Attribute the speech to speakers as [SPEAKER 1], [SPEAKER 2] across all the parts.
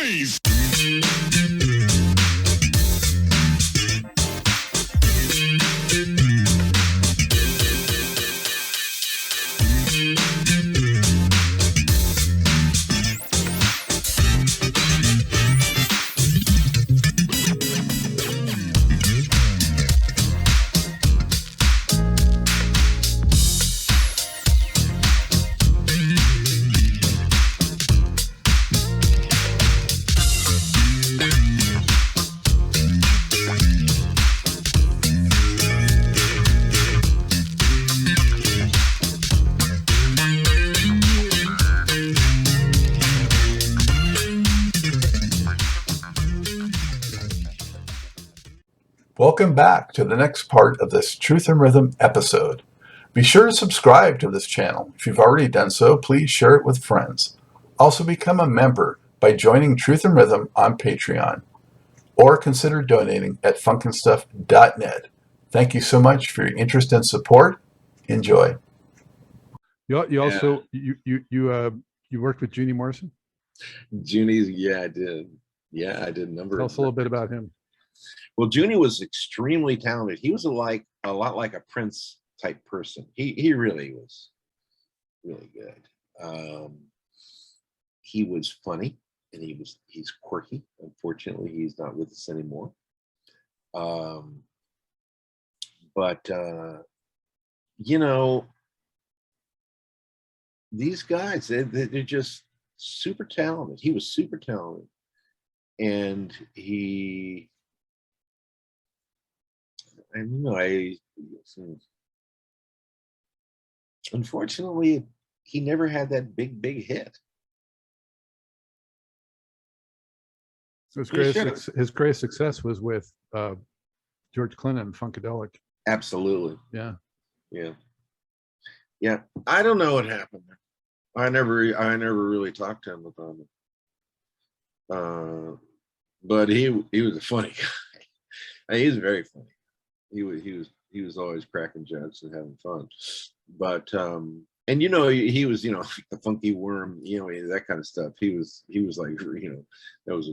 [SPEAKER 1] noise!
[SPEAKER 2] Welcome back to the next part of this Truth and Rhythm episode. Be sure to subscribe to this channel. If you've already done so, please share it with friends. Also become a member by joining Truth and Rhythm on Patreon, or consider donating at funkinstuff.net. Thank you so much for your interest and support. Enjoy.
[SPEAKER 3] You also you worked with Junie Morrison?
[SPEAKER 4] Junie's, yeah, I did. Yeah, I did a number.
[SPEAKER 3] Tell us a little bit about him.
[SPEAKER 4] Well, Junie was extremely talented. He was a lot like a Prince type person. He really was really good. He was funny, and he's quirky. Unfortunately, he's not with us anymore. But you know, these guys, they're just super talented. He was super talented, and I don't know. Unfortunately, he never had that big hit.
[SPEAKER 3] His greatest success was with George Clinton and Funkadelic.
[SPEAKER 4] Absolutely.
[SPEAKER 3] Yeah.
[SPEAKER 4] I don't know what happened there. I never really talked to him about it. But he was a funny guy. He was very funny. He was always cracking jokes and having fun. But and you know, he was, you know, like the funky worm, you know, that kind of stuff. He was like, you know, that was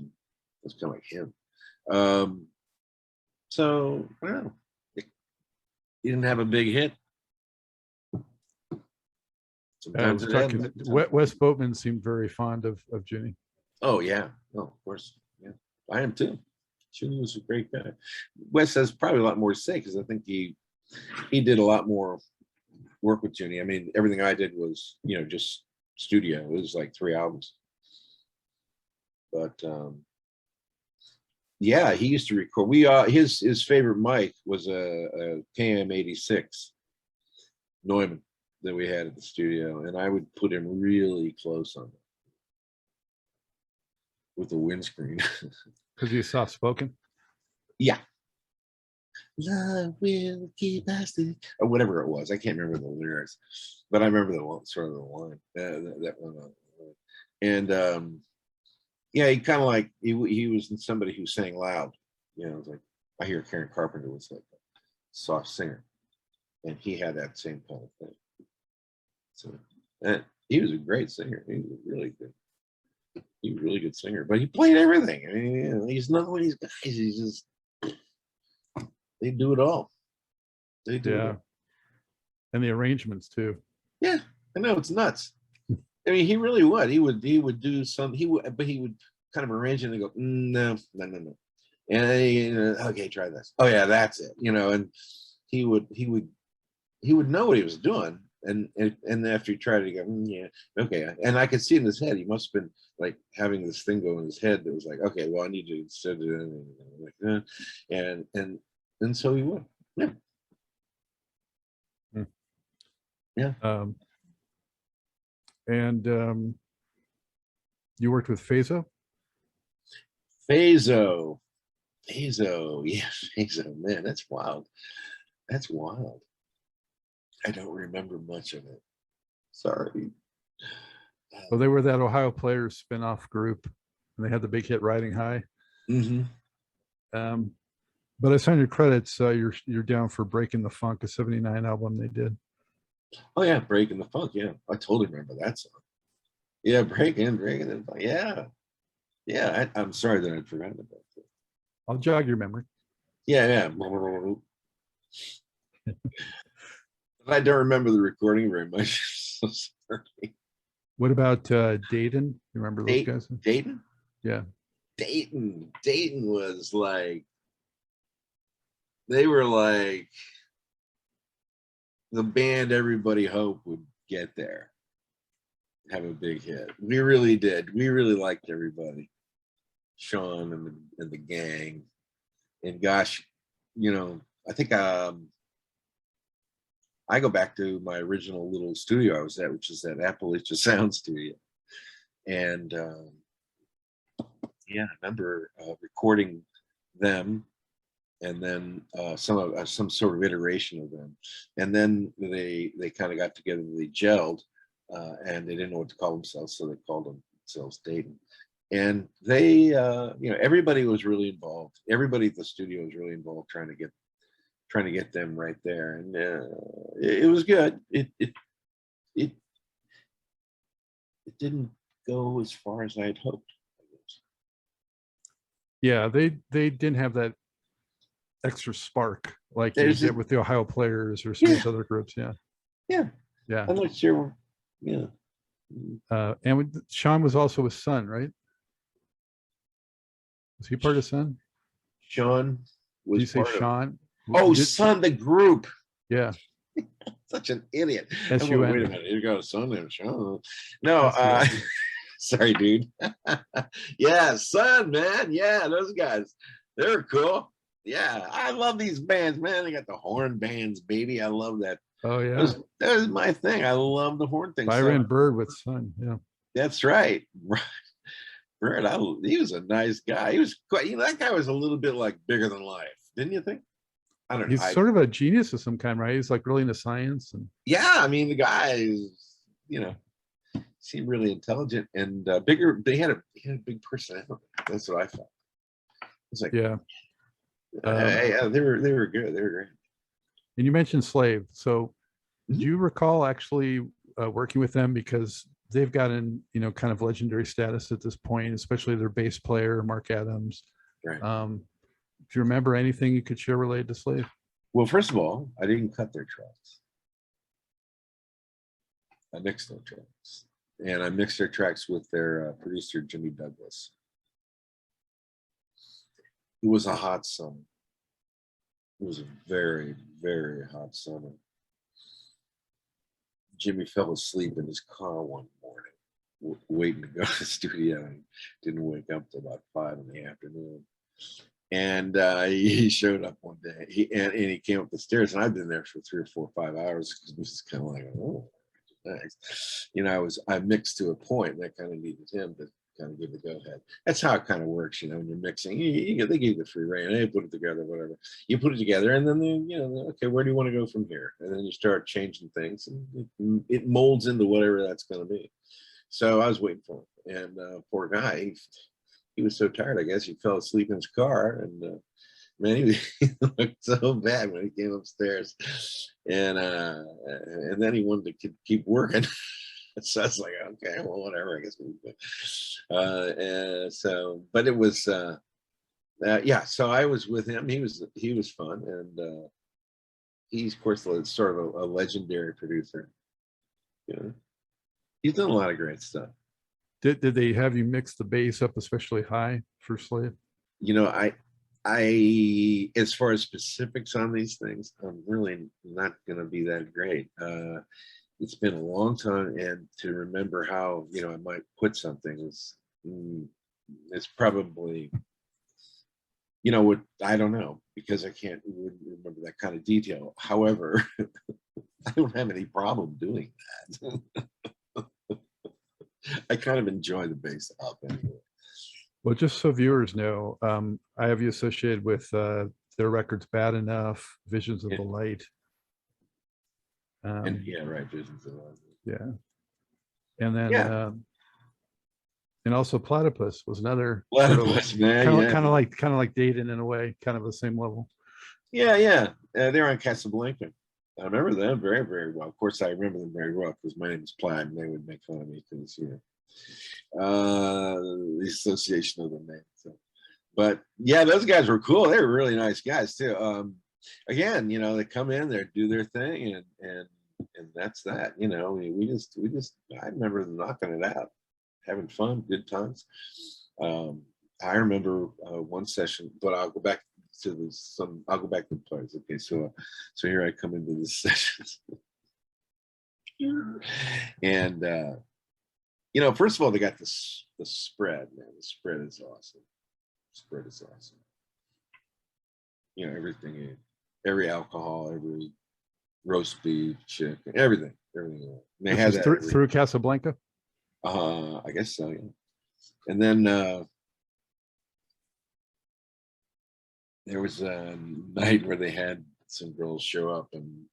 [SPEAKER 4] kind of like him. So well, he didn't have a big hit. Sometimes
[SPEAKER 3] Wes Boatman seemed very fond of Junie.
[SPEAKER 4] Oh yeah, oh of course, yeah, I am too. Junie was a great guy. Wes has probably a lot more to say because I think he did a lot more work with Junie. I mean, everything I did was, you know, just studio. It was like 3 albums. But yeah, he used to record. His favorite mic was a KM86 Neumann that we had at the studio, and I would put him really close on it with the windscreen.
[SPEAKER 3] Because he's soft spoken.
[SPEAKER 4] Yeah. Love will keep us or whatever it was. I can't remember the lyrics, but I remember the sort of the line that one. And yeah, he kind of like he was somebody who sang loud. You know, it was like I hear Karen Carpenter was like a soft singer, and he had that same kind of thing. So he was a great singer. He was really good. He was a really good singer, but he played everything. I mean, you know, he's not one of these guys. He's just they do it all. They do it all.
[SPEAKER 3] And the arrangements too.
[SPEAKER 4] Yeah, I know, it's nuts. I mean, he really would. He would do some. But he would kind of arrange it and go, no. And then, okay, try this. Oh yeah, that's it. You know, and he would know what he was doing. And after he tried it, he go, yeah, okay. And I could see in his head, he must have been like having this thing go in his head that was like, okay, well, I need to instead of like, and so he would, yeah, yeah.
[SPEAKER 3] And you worked with Faczo?
[SPEAKER 4] Faczo, yeah, Faczo, man, that's wild. That's wild. I don't remember much of it. Sorry.
[SPEAKER 3] Well, they were that Ohio Players spin-off group, and they had the big hit "Riding High."
[SPEAKER 4] Mm-hmm.
[SPEAKER 3] But I saw in your credits, you're down for "Breaking the Funk," a '79 album they did.
[SPEAKER 4] Oh yeah, "Breaking the Funk." Yeah, I totally remember that song. Yeah, breaking the funk. Yeah, Yeah, I'm sorry that I'd forgotten about that.
[SPEAKER 3] I'll jog your memory.
[SPEAKER 4] Yeah. I don't remember the recording very much. So sorry.
[SPEAKER 3] What about Dayton? You remember those guys?
[SPEAKER 4] Dayton?
[SPEAKER 3] Yeah.
[SPEAKER 4] Dayton was like, they were like the band everybody hoped would get there, have a big hit. We really did. We really liked everybody. Sean and the gang. And gosh, you know, I think I go back to my original little studio I was at, which is that Appalachia Sound Studio. And yeah, I remember recording them, and then some sort of iteration of them. And then they kind of got together, they gelled, and they didn't know what to call themselves, so they called themselves Dayton. And they, you know, everybody was really involved. Everybody at the studio was really involved, trying to get them right there. And it was good. It didn't go as far as I had hoped, I guess.
[SPEAKER 3] Yeah, they didn't have that extra spark like you
[SPEAKER 4] There's
[SPEAKER 3] get
[SPEAKER 4] a-
[SPEAKER 3] with the Ohio Players or some of
[SPEAKER 4] Yeah.
[SPEAKER 3] these other groups. Yeah.
[SPEAKER 4] Yeah,
[SPEAKER 3] Yeah.
[SPEAKER 4] I'm not sure. Yeah.
[SPEAKER 3] And Sean was also his son, right? Was he part of Son?
[SPEAKER 4] Sean
[SPEAKER 3] Did
[SPEAKER 4] was
[SPEAKER 3] you say
[SPEAKER 4] part of.
[SPEAKER 3] Sean?
[SPEAKER 4] Oh,
[SPEAKER 3] Did-
[SPEAKER 4] Son, the group.
[SPEAKER 3] Yeah.
[SPEAKER 4] Such an idiot.
[SPEAKER 3] S-U-N.
[SPEAKER 4] Wait a minute. You got a son named Sean. No,
[SPEAKER 3] S-U-N.
[SPEAKER 4] sorry, dude. Yeah, Son, man. Yeah, those guys. They're cool. Yeah, I love these bands, man. They got the horn bands, baby. I love that.
[SPEAKER 3] Oh
[SPEAKER 4] That
[SPEAKER 3] yeah.
[SPEAKER 4] was my thing. I love the horn thing.
[SPEAKER 3] Byron
[SPEAKER 4] So,
[SPEAKER 3] Bird with Son. Yeah.
[SPEAKER 4] that's right. Bird, he was a nice guy. He was quite, you know, that guy was a little bit like bigger than life, didn't you think? I don't know.
[SPEAKER 3] He's sort of a genius of some kind, right? He's like really into science and
[SPEAKER 4] Yeah, I mean, the guy is, you know, seemed really intelligent and bigger. He had a big personality. That's what I felt. It's like,
[SPEAKER 3] yeah.
[SPEAKER 4] yeah, they were good. They were great.
[SPEAKER 3] And you mentioned Slave. So do
[SPEAKER 4] Mhm.
[SPEAKER 3] you recall actually working with them, because they've gotten, you know, kind of legendary status at this point, especially their bass player, Mark Adams.
[SPEAKER 4] Right.
[SPEAKER 3] Do you remember anything you could share related to Slave?
[SPEAKER 4] Well, first of all, I didn't cut their tracks. I mixed their tracks, and I mixed their tracks with their producer Jimmy Douglas. It was a hot summer. It was a very, very hot summer. Jimmy fell asleep in his car one morning, waiting to go to the studio, and didn't wake up till about 5 in the afternoon. And he showed up one day. He came up the stairs, and I've been there for 3 or 4 or 5 hours because it was just kind of like, oh, thanks. You know, I mixed to a point, and I kind of needed him to kind of give the go ahead. That's how it kind of works, you know, when you're mixing. They give you the free reign. They put it together, whatever. You put it together, and then you know, okay, where do you want to go from here? And then you start changing things, and it molds into whatever that's going to be. So I was waiting for him, and poor guy, he was so tired. I guess he fell asleep in his car, and man, he looked so bad when he came upstairs, and then he wanted to keep working. So I was like, okay, well, whatever. I guess we'll do. And so, but it was, yeah. So I was with him. He was fun, and he's of course sort of a legendary producer. You know, he's done a lot of great stuff.
[SPEAKER 3] Did they have you mix the bass up especially high for Slave?
[SPEAKER 4] You know, I as far as specifics on these things, I'm really not going to be that great. It's been a long time, and to remember how, you know, I might put something is it's probably, you know, what, I don't know, because I can't remember that kind of detail. However, I don't have any problem doing that. I kind of enjoy the bass up anyway.
[SPEAKER 3] Well, just so viewers know, I have you associated with their records Bad Enough, Visions of the Light.
[SPEAKER 4] And yeah, right, Visions of the Light.
[SPEAKER 3] Yeah. And then
[SPEAKER 4] Yeah.
[SPEAKER 3] And also Platypus was another
[SPEAKER 4] Platypus, man,
[SPEAKER 3] kind of like Dayton in a way, kind of the same level.
[SPEAKER 4] Yeah. They're on Casablanca. I remember them very, very well. Of course, I remember them very well because my name is Platt, and they would make fun of me because, you know, The association of the name. So, but yeah, those guys were cool. They were really nice guys too. Again, they come in there, do their thing, and that's that. We just I remember them knocking it out, having fun, good times. I remember one session, but I'll go back to I'll go back to the players. Okay, so here I come into this session, and first of all, they got the spread, man. The spread is awesome. Spread is awesome. Everything, every alcohol, every roast beef, chicken, everything. They had that
[SPEAKER 3] through Casablanca.
[SPEAKER 4] I guess so. Yeah. And then there was a night where they had some girls show up and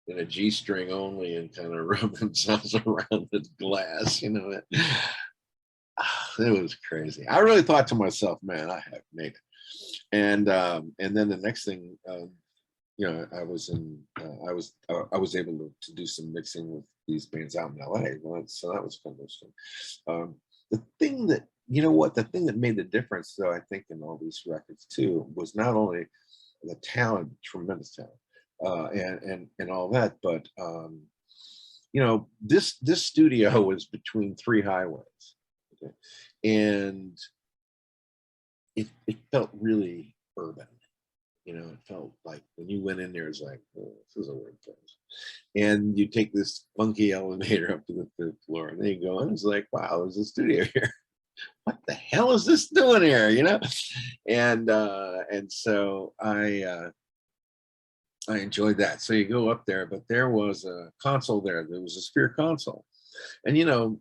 [SPEAKER 4] in a G-string only and kind of rub themselves around the glass. It was crazy. I really thought to myself, man, I have made it. And then the next thing, I was able to do some mixing with these bands out in LA. So that was fun. The thing that the thing that made the difference, though, I think in all these records too, was not only the talent, tremendous talent, and all that, but this studio was between three highways, okay? And it felt really urban. It felt like when you went in there, it's like, oh, this is a weird place. And you take this funky elevator up to the third floor, and then you go, and it's like, wow, there's a studio here. What the hell is this doing here? And so I enjoyed that. So you go up there, but there was a console there. There was a Sphere console, and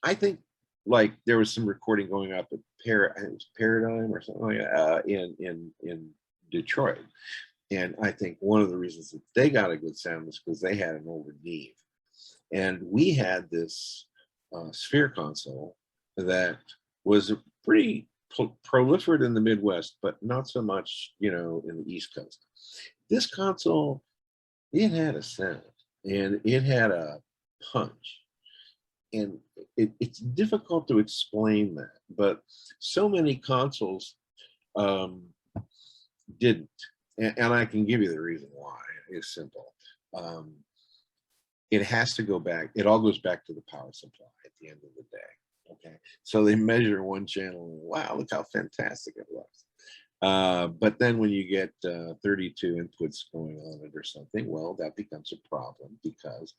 [SPEAKER 4] I think like there was some recording going up at Paradigm or something like that in Detroit. And I think one of the reasons that they got a good sound was because they had an older Neve. And we had this Sphere console that was pretty proliferate in the Midwest, but not so much, in the East Coast. This console, it had a sound and it had a punch. And it's difficult to explain that, but so many consoles didn't. And I can give you the reason why. It's simple. It has to go back. It all goes back to the power supply at the end of the day. Okay. So they measure one channel and wow, look how fantastic it looks. But then when you get 32 inputs going on it or something, well, that becomes a problem because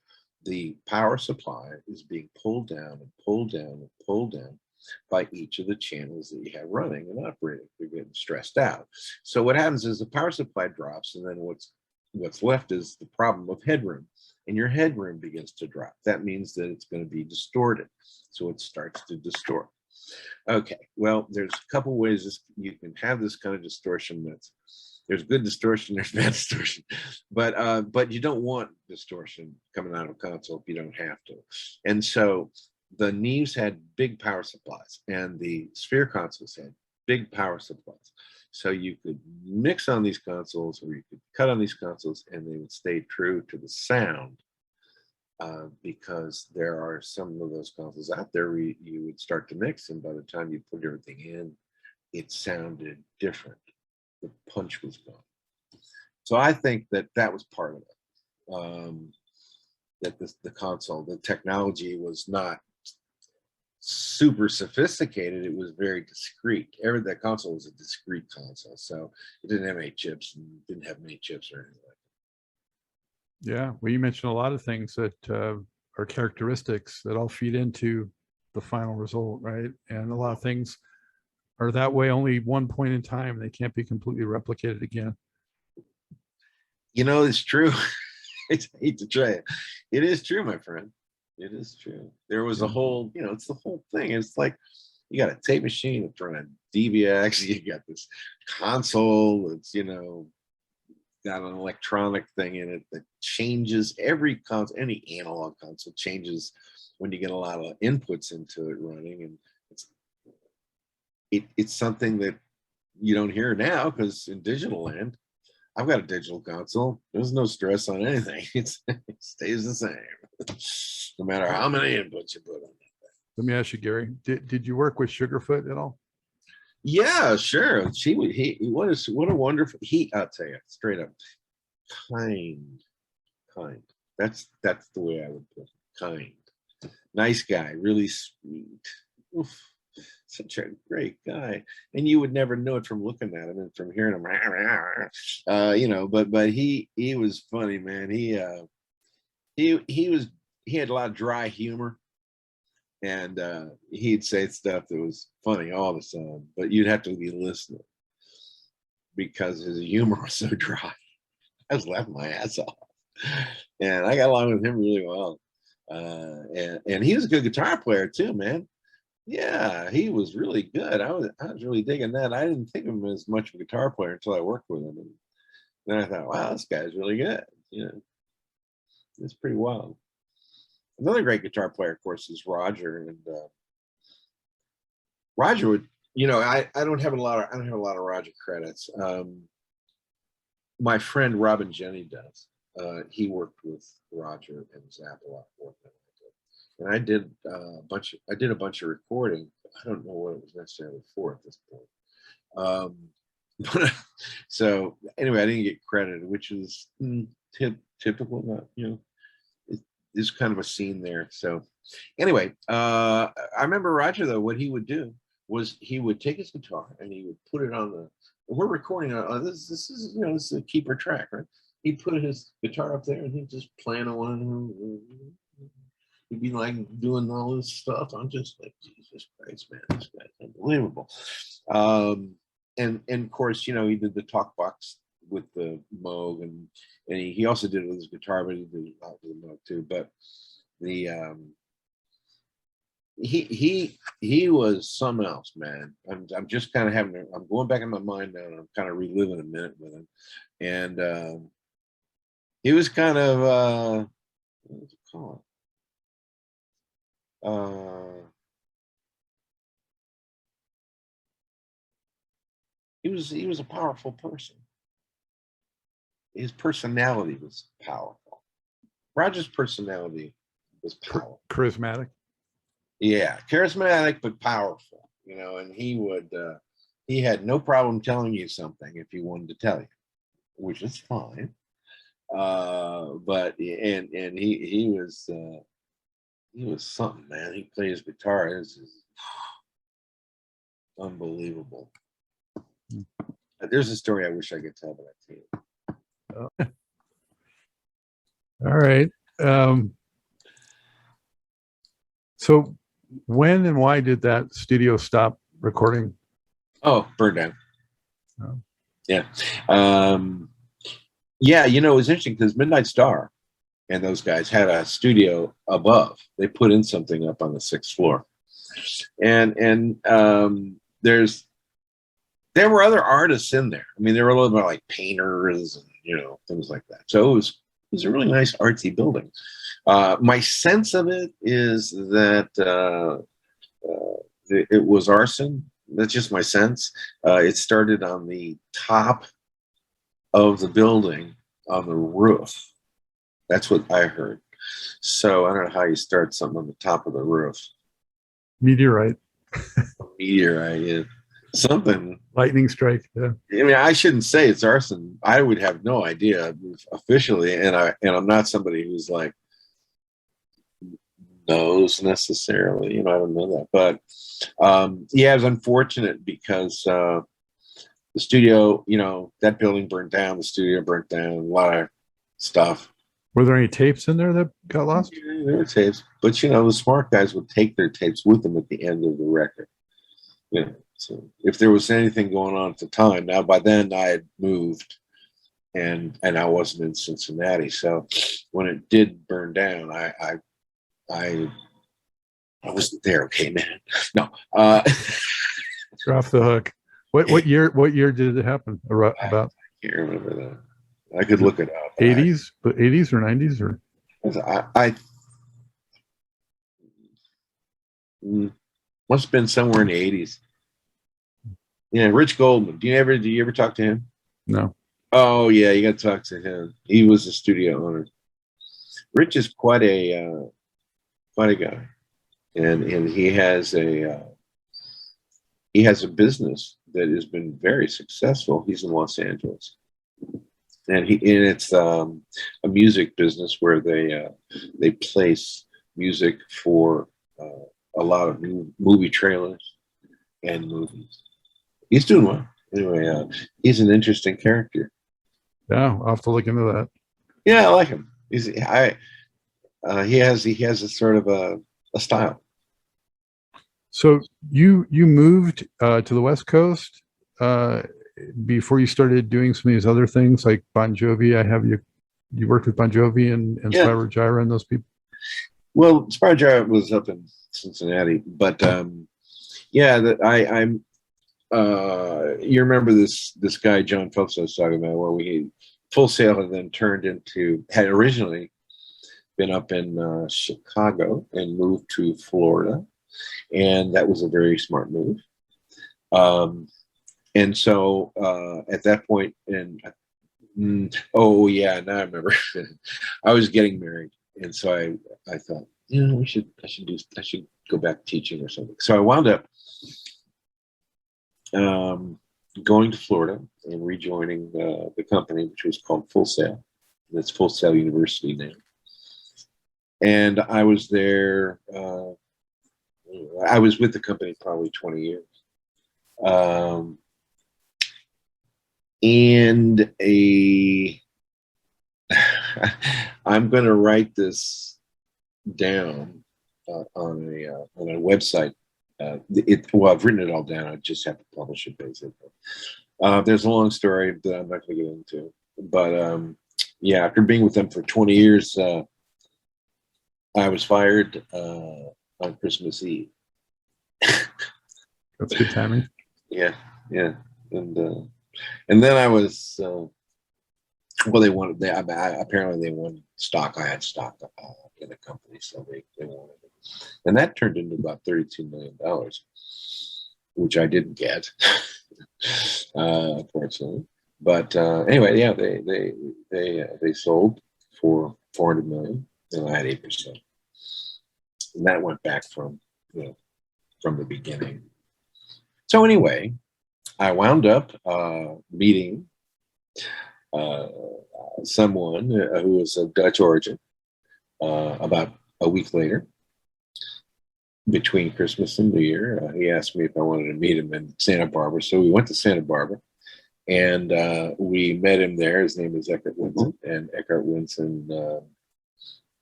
[SPEAKER 4] the power supply is being pulled down and pulled down and pulled down by each of the channels that you have running and operating. You're getting stressed out. So what happens is the power supply drops, and then what's left is the problem of headroom, and your headroom begins to drop. That means that it's going to be distorted. So it starts to distort. Okay, well, there's a couple ways you can have this kind of distortion. There's good distortion, there's bad distortion, but you don't want distortion coming out of a console if you don't have to. And so the Neves had big power supplies, and the Sphere consoles had big power supplies. So you could mix on these consoles, or you could cut on these consoles, and they would stay true to the sound. Because there are some of those consoles out there where you would start to mix, and by the time you put everything in, it sounded different. The punch was gone. So I think that was part of it. That the console, the technology was not super sophisticated. It was very discreet. That console was a discrete console, so it didn't have any chips and didn't have many chips or anything like that.
[SPEAKER 3] Yeah, well, you mentioned a lot of things that are characteristics that all feed into the final result, right? And a lot of things are that way only one point in time. They can't be completely replicated again.
[SPEAKER 4] It's true. I hate to try it. It is true, my friend. It is true. There was a whole, it's the whole thing. It's like you got a tape machine that's running DVX. You got this console that's, got an electronic thing in it that changes every console. Any analog console changes when you get a lot of inputs into it running, and it's something that you don't hear now because in digital land, I've got a digital console. There's no stress on anything. It stays the same, no matter how many inputs you put on it.
[SPEAKER 3] Let me ask you, Gary, did you work with Sugarfoot at all?
[SPEAKER 4] Yeah, sure. What a wonderful, I'll tell you straight up, kind. That's the way I would put it. Kind. Nice guy, really sweet. Oof, such a great guy. And you would never know it from looking at him and from hearing him, but he was funny, man. He had a lot of dry humor, and he'd say stuff that was funny all the time, but you'd have to be listening because his humor was so dry. I was laughing my ass off, and I got along with him really well. And he was a good guitar player too, man. Yeah, he was really good. I was really digging that. I didn't think of him as much of a guitar player until I worked with him, and then I thought, wow, this guy's really good. It's pretty wild. Another great guitar player, of course, is Roger, and Roger would, I don't have a lot of Roger credits. My friend Robin Jenny does. He worked with Roger and Zapp a lot more than I did. And I did a bunch of recording. I don't know what it was necessarily for at this point. So anyway, I didn't get credited, which is typical. Not, there's kind of a scene there. So anyway, I remember Roger though. What he would do was he would take his guitar and he would put it on we're recording this is this is a keeper track, right? He'd put his guitar up there and he'd just playing on. He'd be like doing all this stuff. I'm just like, Jesus Christ, man, this guy's unbelievable. And of course, he did the talk box with the Moog, and he also did it with his guitar, but he did it with the Moog too. But the he was something else, man. I'm just kind of I'm going back in my mind now, and I'm kind of reliving a minute with him. And he was kind of what was it called? He was a powerful person. His personality was powerful. Roger's personality was powerful.
[SPEAKER 3] Charismatic.
[SPEAKER 4] Yeah, charismatic but powerful. And he had no problem telling you something if he wanted to tell you, which is fine. But he was something, man. He played his guitar. It was unbelievable. There's a story I wish I could tell, but I can't.
[SPEAKER 3] All right. So when and why did that studio stop recording?
[SPEAKER 4] Oh, burned down.
[SPEAKER 3] Oh.
[SPEAKER 4] Yeah. Yeah, it was interesting because Midnight Star and those guys had a studio above. They put in something up on the 6th floor. And there were other artists in there. I mean, there were a little bit like painters and things like that. So it was a really nice artsy building. My sense of it is that it was arson. That's just my sense. It started on the top of the building on the roof. That's what I heard. So I don't know how you start something on the top of the roof.
[SPEAKER 3] Meteorite.
[SPEAKER 4] Meteorite, yeah. Something.
[SPEAKER 3] Lightning strike. Yeah.
[SPEAKER 4] I mean, I shouldn't say it's arson. I would have no idea officially, and I'm not somebody who's like knows necessarily. I don't know that, but yeah, it was unfortunate because the studio, that building burnt down. The studio burnt down. A lot of stuff.
[SPEAKER 3] Were there any tapes in there that got lost?
[SPEAKER 4] Yeah, there were tapes, but the smart guys would take their tapes with them at the end of the record. So if there was anything going on at the time, now by then I had moved, and I wasn't in Cincinnati. So when it did burn down, I wasn't there. Okay, man. No.
[SPEAKER 3] You're off the hook. What year did it happen? About?
[SPEAKER 4] I can't remember that. I could look it up.
[SPEAKER 3] 80s, but 80s or 90s or?
[SPEAKER 4] I must have been somewhere in the 80s. Yeah, Rich Goldman. Do you ever talk to him?
[SPEAKER 3] No.
[SPEAKER 4] Oh yeah, you got to talk to him. He was a studio owner. Rich is quite a guy. and he has a business that has been very successful. He's in Los Angeles, and it's a music business where they place music for a lot of new movie trailers and movies. He's doing well. Anyway, he's an interesting character.
[SPEAKER 3] Yeah, I'll have to look into that.
[SPEAKER 4] Yeah, I like him. He has a sort of a style.
[SPEAKER 3] So you moved to the West Coast before you started doing some of these other things like Bon Jovi. I have you worked with Bon Jovi and
[SPEAKER 4] Yeah.
[SPEAKER 3] Spyro Gyra and those people.
[SPEAKER 4] Well, Spyro Gyra was up in Cincinnati, but yeah, I'm. You remember this guy John Phelps I was talking about, where Full Sail had originally been up in Chicago and moved to Florida, and that was a very smart move. And so at that point, oh yeah, now I remember, I was getting married, and so I thought, I should go back teaching or something. So I wound up going to Florida and rejoining the company, which was called Full Sail. That's Full Sail University now. And I was there. I was with the company probably 20 years. And I'm going to write this down on a website. Well, I've written it all down. I just have to publish it basically. There's a long story that I'm not going to get into, but yeah, after being with them for 20 years, I was fired on Christmas Eve.
[SPEAKER 3] That's good timing.
[SPEAKER 4] Yeah, and then I was well, apparently they wanted stock. I had stock in the company, so they wanted it, and that turned into about $32 million, which I didn't get, unfortunately. But anyway, yeah, they sold for $400 million, and I had 8%, and that went back from the beginning. So anyway, I wound up meeting someone who was of Dutch origin about a week later, between Christmas and New Year. He asked me if I wanted to meet him in Santa Barbara, so we went to Santa Barbara, and we met him there. His name is Erick Sermon, and Erick Sermon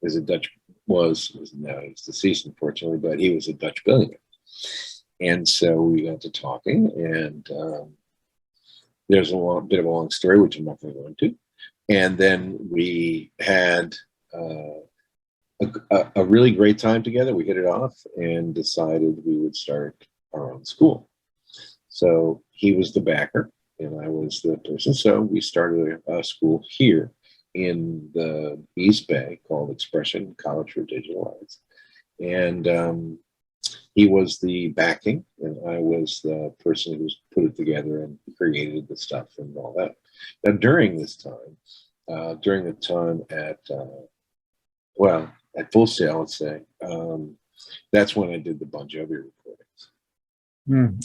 [SPEAKER 4] is a Dutch now he's deceased unfortunately, but he was a Dutch billionaire. And so we got to talking, and there's a bit of a long story, which I'm not going to go into. And then we had a really great time together. We hit it off and decided we would start our own school. So he was the backer, and I was the person. So we started a school here in the East Bay called Expression College for Digital Arts. And he was the backing, and I was the person who put it together and created the stuff and all that. Now, during the time at Full Sail, let's say, that's when I did the Bon Jovi recordings.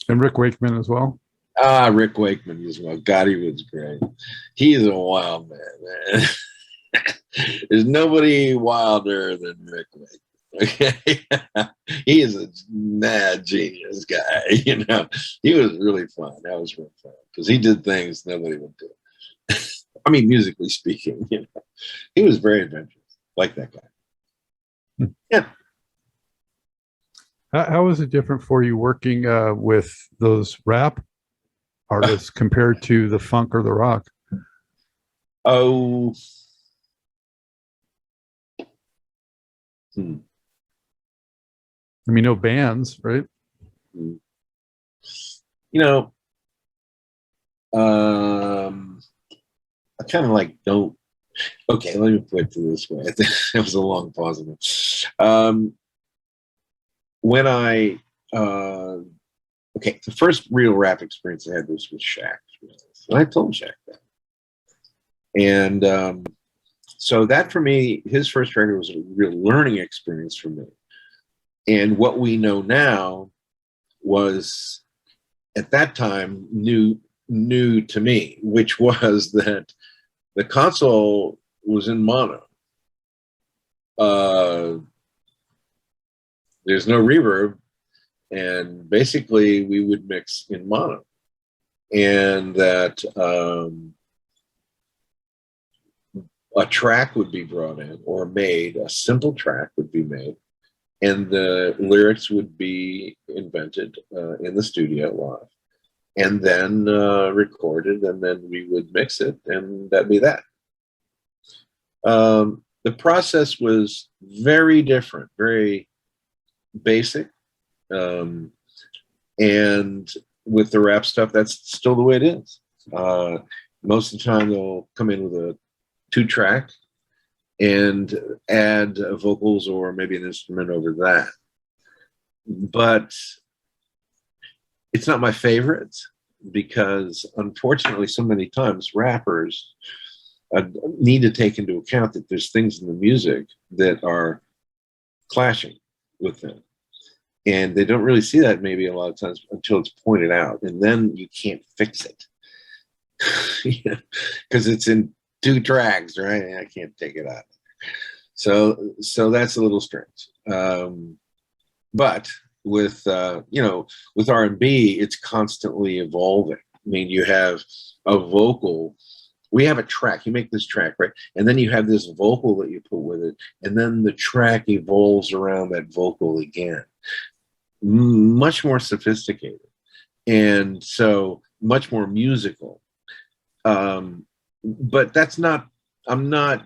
[SPEAKER 3] And Rick Wakeman as well.
[SPEAKER 4] Rick Wakeman as well. God, he was great. He is a wild man. There's nobody wilder than Rick Wakeman. Okay, he is a mad genius guy. He was really fun. That was really fun because he did things nobody would do. I mean, musically speaking, he was very adventurous, like that guy. Yeah.
[SPEAKER 3] How is it different for you working with those rap artists compared to the funk or the rock?
[SPEAKER 4] Oh.
[SPEAKER 3] I mean, no bands, right?
[SPEAKER 4] I kind of like don't. Okay, let me put it this way. It was a long pause. When the first real rap experience I had was with Shaq. And I told Shaq that. And so that for me, his first record was a real learning experience for me. And what we know now was at that time new to me, which was that the console was in mono. There's no reverb, and basically we would mix in mono, and that a track would be brought in or made, a simple track would be made, and the lyrics would be invented in the studio live, and then recorded, and then we would mix it, and that'd be that. The process was very different, very basic. And with the rap stuff, that's still the way it is. Most of the time they'll come in with a 2-track and add vocals or maybe an instrument over that. But it's not my favorite, because unfortunately so many times rappers need to take into account that there's things in the music that are clashing with them. And they don't really see that maybe a lot of times until it's pointed out. And then you can't fix it. Because it's in 2 tracks, right? I can't take it out. So that's a little strange. But with with R&B, it's constantly evolving. I mean, you have a vocal. We have a track. You make this track, right? And then you have this vocal that you put with it, and then the track evolves around that vocal again. Much more sophisticated, and so much more musical. But that's not. I'm not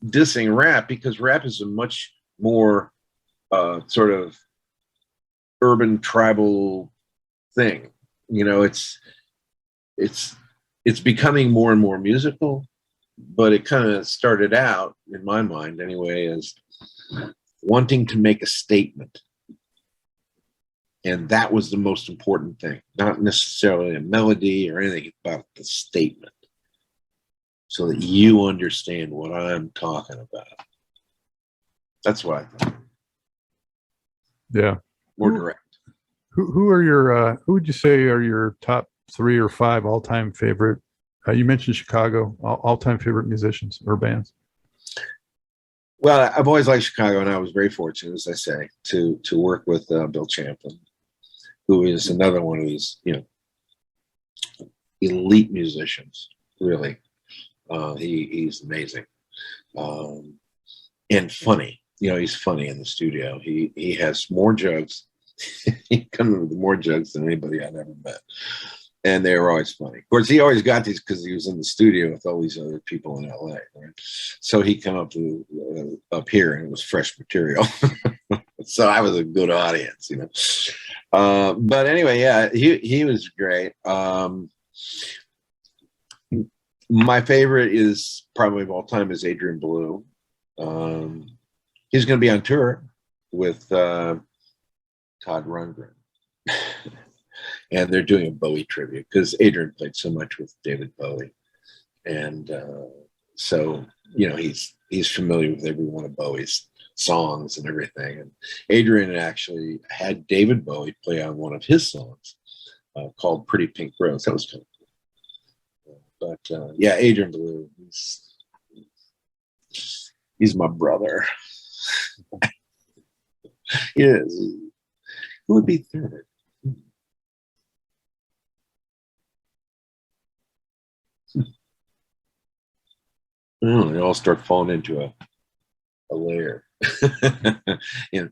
[SPEAKER 4] dissing rap, because rap is a much more sort of urban tribal thing. It's becoming more and more musical, but it kind of started out, in my mind anyway, as wanting to make a statement. And that was the most important thing, not necessarily a melody or anything, about the statement, so that you understand what I'm talking about. That's what I thought.
[SPEAKER 3] Yeah.
[SPEAKER 4] More direct.
[SPEAKER 3] Who are your who would you say are your top 3 or 5 all-time favorite? You mentioned Chicago, all-time favorite musicians or bands.
[SPEAKER 4] Well, I've always liked Chicago, and I was very fortunate, as I say, to work with Bill Champlin, who is another one of these, elite musicians. Really, he's amazing, and funny. He's funny in the studio. He has more jokes. He comes with more jokes than anybody I've ever met. And they were always funny. Of course, he always got these because he was in the studio with all these other people in LA, right? So he come up here, and it was fresh material. So I was a good audience, But anyway, yeah, he was great. My favorite is probably of all time is Adrian Blue. He's going to be on tour with Todd Rundgren. And they're doing a Bowie tribute, because Adrian played so much with David Bowie. And so, he's familiar with every one of Bowie's songs and everything. And Adrian actually had David Bowie play on one of his songs called Pretty Pink Rose. That was kind of cool. But yeah, Adrian Blue, he's my brother. Yes. Who would be third? They all start falling into a layer. There's a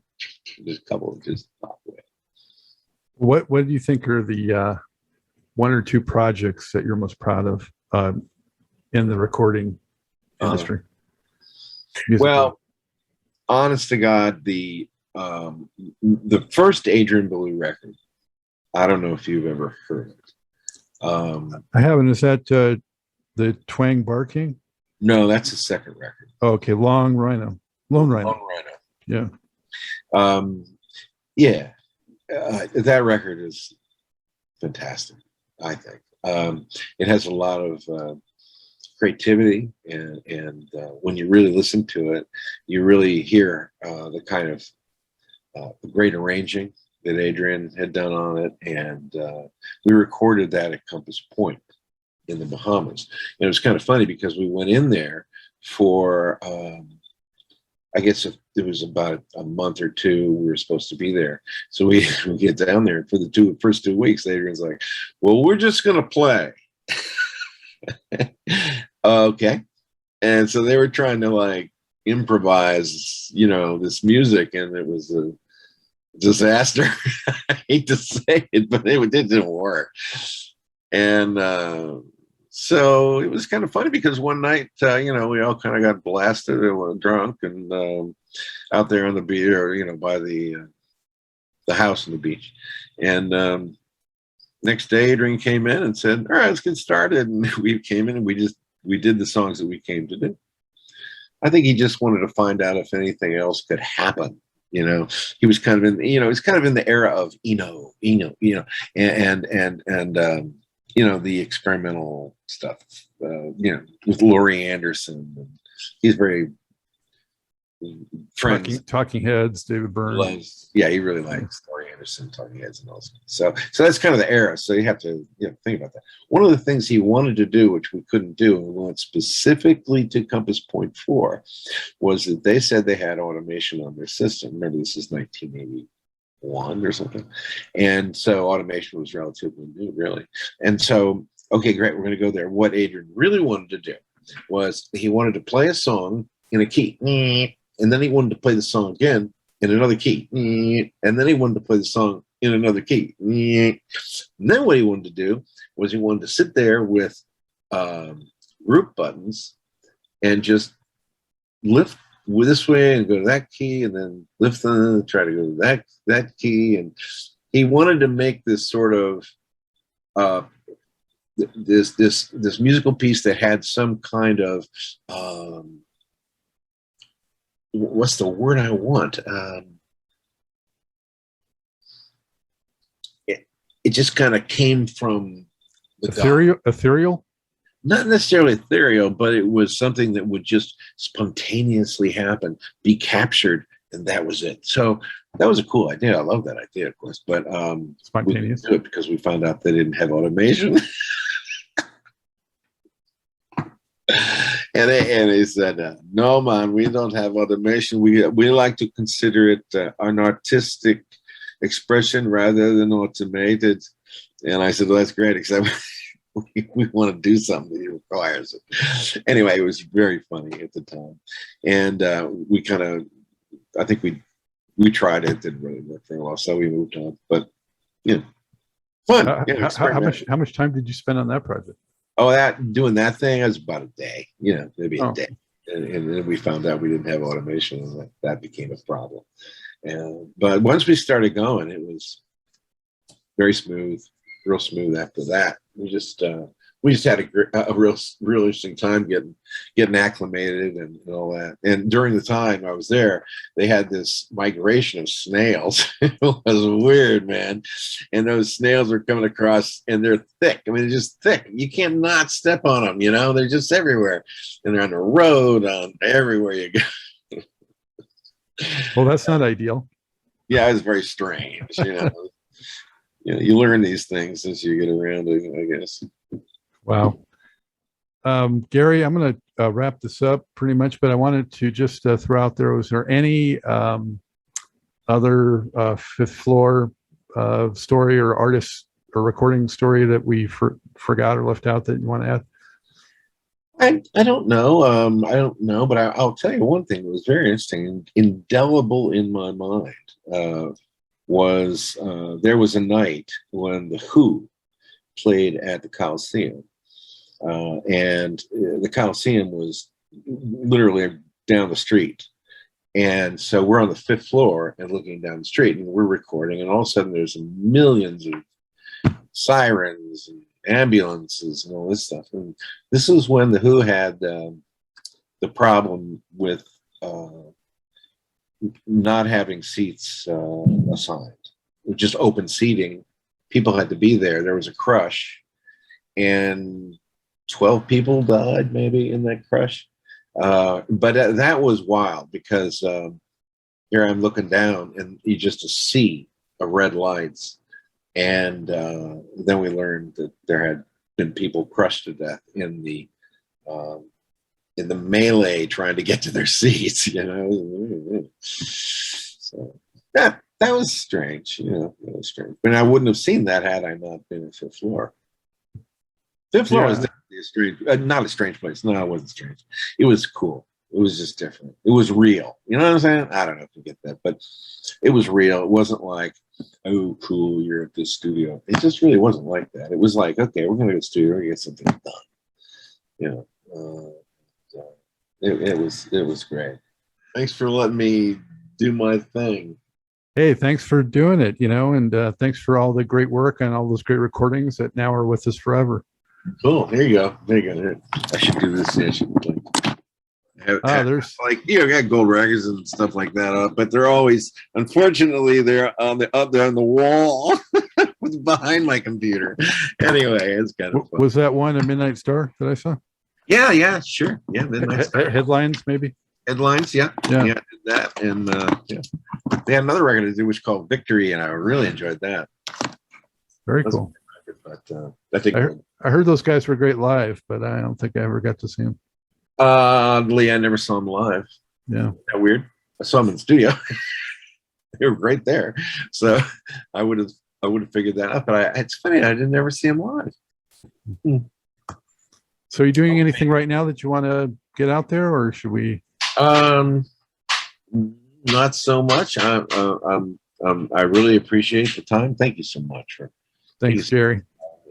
[SPEAKER 4] couple of just pop away.
[SPEAKER 3] What do you think are the 1 or 2 projects that you're most proud of in the recording industry?
[SPEAKER 4] Well, honest to God, the first Adrian Blue record, I don't know if you've ever heard it.
[SPEAKER 3] I haven't. Is that the Twang Barking?
[SPEAKER 4] No, that's the second record.
[SPEAKER 3] Oh, okay, Lone Rhino. Yeah.
[SPEAKER 4] Yeah. That record is fantastic, I think. It has a lot of creativity, and when you really listen to it, you really hear the kind of great arranging that Adrian had done on it, and we recorded that at Compass Point in the Bahamas. And it was kind of funny because we went in there for I guess it was about a month or two we were supposed to be there. So we get down there, and for the first 2 weeks, Adrian's like, well, we're just gonna play. Okay. And so they were trying to like improvise, you know, this music, and it was a disaster. I hate to say it, but it didn't work. And so it was kind of funny because one night, you know, we all kind of got blasted and were drunk and out there on the beach, or, you know, by the house on the beach. And next day, Adrian came in and said, all right, let's get started. And we came in and we did the songs that we came to do. I think he just wanted to find out if anything else could happen. You know, he was kind of in, you know, he's kind of in the era of Eno, you know, and you know, the experimental stuff, you know, with Laurie Anderson. And he's very friends.
[SPEAKER 3] Talking Heads, David Byrne.
[SPEAKER 4] Yeah, he really likes Laurie Anderson, Talking Heads, and all that. So that's kind of the era. So you have to, you know, think about that. One of the things he wanted to do, which we couldn't do, and we went specifically to Compass Point for, was that they said they had automation on their system. Remember, this is 1981 or something, and so automation was relatively new, really. And so, okay, great, we're going to go there. What Adrian really wanted to do was he wanted to play a song in a key, and then he wanted to play the song again in another key, and then he wanted to play the song in another key. And then what he wanted to do was he wanted to sit there with root buttons and just lift this way and go to that key, and then lift them and try to go to that key. And he wanted to make this sort of this musical piece that had some kind of what's the word I want? It just kind of came from the
[SPEAKER 3] ethereal?
[SPEAKER 4] Not necessarily ethereal, but it was something that would just spontaneously happen, be captured, and that was it. So that was a cool idea. I love that idea, of course, but
[SPEAKER 3] spontaneous.
[SPEAKER 4] We didn't do it because we found out they didn't have automation. And they said, no, man, we don't have automation. We like to consider it an artistic expression rather than automated. And I said, well, that's great, except we want to do something that requires it. Anyway, it was very funny at the time. And we kind of, I think we tried it. It didn't really work very well, so we moved on. But, you know, fun.
[SPEAKER 3] How much time did you spend on that project?
[SPEAKER 4] Oh, doing that thing was about a day, you know, maybe a day. And then we found out we didn't have automation, and that became a problem. But once we started going, it was very smooth, real smooth after that. We just had a real interesting time getting acclimated and all that. And during the time I was there, they had this migration of snails. It was weird, man. And those snails were coming across, and they're thick. I mean, they're just thick. You can't not step on them, you know? They're just everywhere. And they're on the road, on everywhere you go.
[SPEAKER 3] Well, that's not ideal.
[SPEAKER 4] Yeah, it was very strange, you know. You learn these things as you get around it, I guess.
[SPEAKER 3] Wow. Gary, I'm going to wrap this up pretty much, but I wanted to just throw out there, was there any other Fifth Floor story or artist or recording story that we forgot or left out that you want to add?
[SPEAKER 4] I don't know. I don't know, but I'll tell you one thing that was very interesting, indelible in my mind, was there was a night when the Who played at the Coliseum. And the Coliseum was literally down the street. And so we're on the fifth floor and looking down the street, and we're recording, and all of a sudden there's millions of sirens and ambulances and all this stuff. And this was when the Who had the problem with not having seats assigned, just open seating. People had to be there. There was a crush, and 12 people died maybe in that crush. But that was wild because here I'm looking down, and you just a sea of red lights. And then we learned that there had been people crushed to death in the melee trying to get to their seats. So that was strange. That was strange. But I wouldn't have seen that had I not been in fifth floor. Fifth floor was definitely a strange, not a strange place. No, it wasn't strange. It was cool. It was just different. It was real. You know what I'm saying? I don't know if you get that, but it was real. It wasn't like, oh, cool, you're at this studio. It just really wasn't like that. It was like, okay, we're going to go to the studio, we're going to get something done. It was great. Thanks for letting me do my thing.
[SPEAKER 3] Hey, thanks for doing it, and thanks for all the great work and all those great recordings that now are with us forever.
[SPEAKER 4] Cool. There you go. I should do this. I should
[SPEAKER 3] there's
[SPEAKER 4] like got gold records and stuff like that up, but they're always, unfortunately, they're on the wall behind my computer. Anyway, it's kind of fun.
[SPEAKER 3] Was that one a Midnight Star that I saw?
[SPEAKER 4] Yeah, sure. Yeah, Midnight Star.
[SPEAKER 3] Headlines, maybe.
[SPEAKER 4] Headlines, yeah, that, and they had another record to do which called Victory, and I really enjoyed that.
[SPEAKER 3] Very cool.
[SPEAKER 4] But I think
[SPEAKER 3] I heard those guys were great live, but I don't think I ever got to see them.
[SPEAKER 4] Oddly, I never saw them live.
[SPEAKER 3] Yeah.
[SPEAKER 4] Isn't that weird? I saw them in the studio. They were great there. So I would have figured that out. But it's funny, I didn't ever see them live.
[SPEAKER 3] So are you doing anything right now that you want to get out there, or should we?
[SPEAKER 4] Not so much. I really appreciate the time. Thank you so much.
[SPEAKER 3] Thanks, Jerry.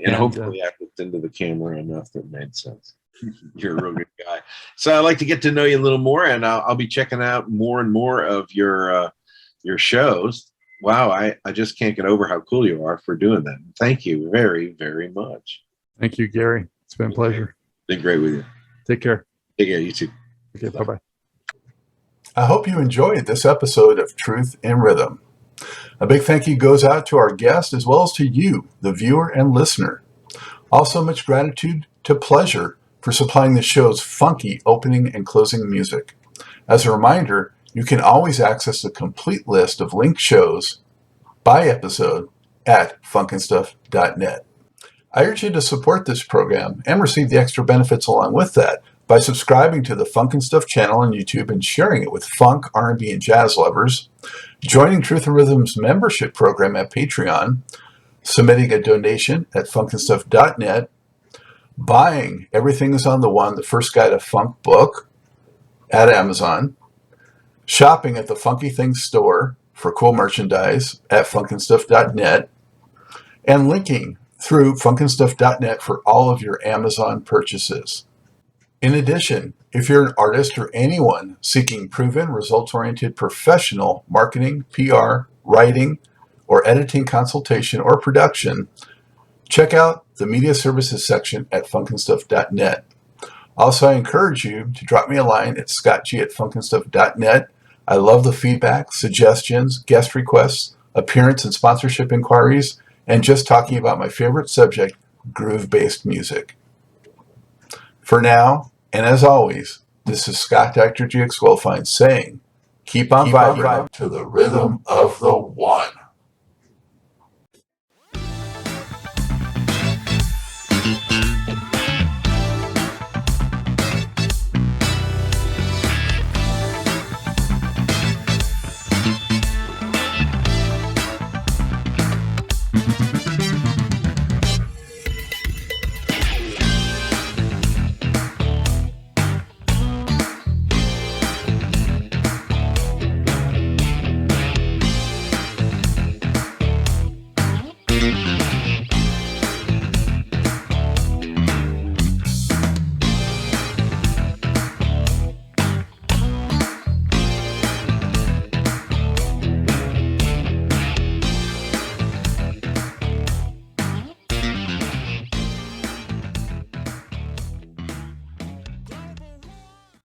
[SPEAKER 4] And hopefully I looked into the camera enough that made sense. You're a real good guy. So I'd like to get to know you a little more, and I'll be checking out more and more of your shows. Wow, I just can't get over how cool you are for doing that. Thank you very, very much.
[SPEAKER 3] Thank you, Gary. It's been a pleasure.
[SPEAKER 4] Been great with you.
[SPEAKER 3] Take care.
[SPEAKER 4] Take care, you too.
[SPEAKER 3] Okay, bye-bye.
[SPEAKER 2] I hope you enjoyed this episode of Truth in Rhythm. A big thank you goes out to our guest as well as to you, the viewer and listener. Also, much gratitude to Pleasure for supplying the show's funky opening and closing music. As a reminder, you can always access the complete list of linked shows by episode at funkandstuff.net. I urge you to support this program and receive the extra benefits along with that by subscribing to the Funk and Stuff channel on YouTube and sharing it with funk, R&B, and jazz lovers, joining Truth and Rhythm's membership program at Patreon, submitting a donation at funkandstuff.net, buying Everything is on the One, the First Guide to Funk book at Amazon, shopping at the Funky Things store for cool merchandise at funkandstuff.net, and linking through funkandstuff.net for all of your Amazon purchases. In addition, if you're an artist or anyone seeking proven, results-oriented professional marketing, PR, writing, or editing consultation or production, check out the media services section at funkandstuff.net. Also, I encourage you to drop me a line at scottg@funkandstuff.net. I love the feedback, suggestions, guest requests, appearance and sponsorship inquiries, and just talking about my favorite subject, groove-based music. For now, and as always, this is Scott Dr. GX Goldfine saying, keep on vibing to the rhythm of the one.